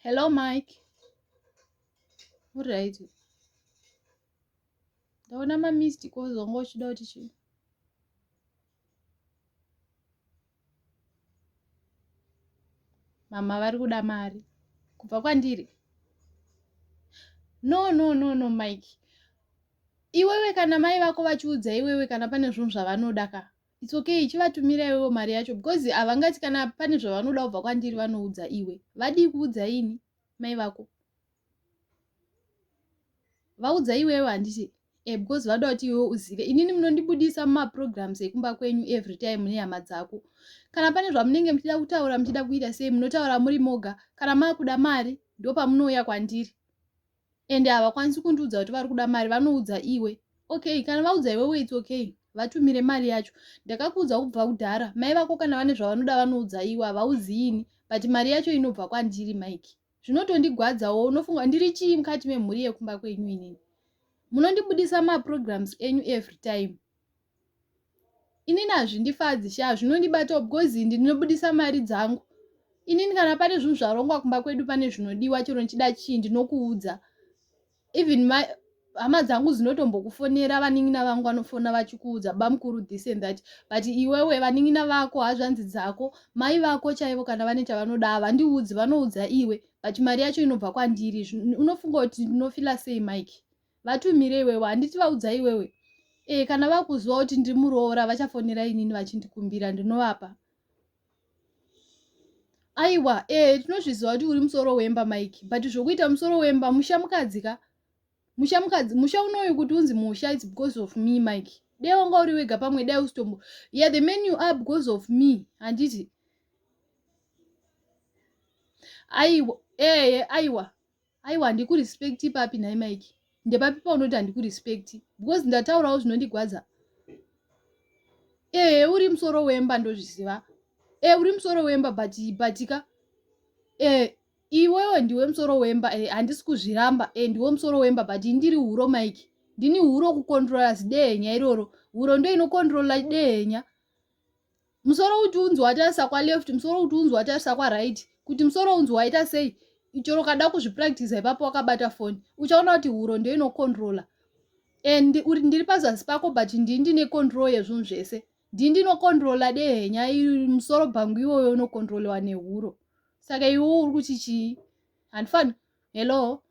Hello, Mike. Alright. Ndaona ma-missed calls wanga uchida kuti chii? Mama vari kuda mari. Kubva kwandiri? No, Mike. Iwewe kana mai vako vachiudza iwewe kana pane zvinhu zvavanoda ka. It's okay, chivatumira iwewe mari yacho because havangati kana pane zvavanoda kubva kwandiri vanoudza iwe. Vadi kuudza ini mai vako? Vaudza iwewe handiti? Because vada kuti iwewe uzive. Inini munondibudisa muma-programs ekumba kwenyu every time nehama dzako. Kana pane zvamunenge muchida kutaura muchida kuita sei munotaura muri moga. Kana makuda mari ndo pamunouya kwandiri. Ende havakwanisi kundiudza kuti vari kuda mari, vanoudza iwe. Okay, kana vaudza iwewe it's okay. Vatumire mari yacho. Ndakakuudza kubva kudhara. Mai vako kana vane zvavanoda vanoudza iwe, havaudzi ini. But mari yacho inobva kwandiri, Mike. Zvinotondigwadzawo, unofunga ndiri chii mukati memhuri yekumba kwenyu inini. Munondibudisa ma-programs enyu every time. Inini hazvindifadzi sha, zvinondibata because ndinobudisa mari dzangu. Inini kana pane zvinhu zvarongwa kumba kwedu pane zvinodiwa chero nchida chii ndinokuudza. Even hama dzangu dzinotombokufonera, vaning'ina vangu vanofona vachikuudza bamukuru this and that. But iwewe vaning'ina vako, hazvanzi dzako, mai vako chaivo kana vane chavanoda havandiudzi, vanoudza iwe. But mari yacho inobva kwandiri. Unofunga kuti ndinofila sei, Mike? Vatumire iwewe, handiti vaudza iwewe. Kana vakuziva kuti ndiri muroora vachafonera inini vachindikumbira ndinovapa. Aiwa, tinozviziva kuti uri musoro wemba, Mike. But zvokuita musoro wemba, musha mukadzika. Musha unoyu kuti unzi musha, it's because of me, Mike. Dai wanga uri wega pamwe dai usitombo. Yeah, the men you are because of me, handiti. Aiwa, aiwa, handikurespekti papi nai, Mike. Ndepapi paunoti handikurespekti? Because ndataurawo zvinondigwadza. Uri musoro wemba ndozviziva. Uri musoro wemba batika. Iwewe ndiwe musoro wemba, handisi kuzviramba. Ndiwe musoro wemba, but ndiri huro, Mike. Ndini huro kukontrola zidehenya iroro. Huro ndo inokontrola dehenya. Musoro uti unzi watarisa kwa left, musoro uti unzi watarisa kwa right. Kuti musoro unzi waita sei, ichoro kada kuzvipractice ipapo wakabata phone. Uchaona kuti huro ndo inokontrola. Ndiri pazasi pako, but ndine control yezvinhu zvese. Ndinokontrola dehenya, musoro bhangu iwoyo unokontrolewa nehuro. Saka iwe uri kuti chii? Handifani. Hello?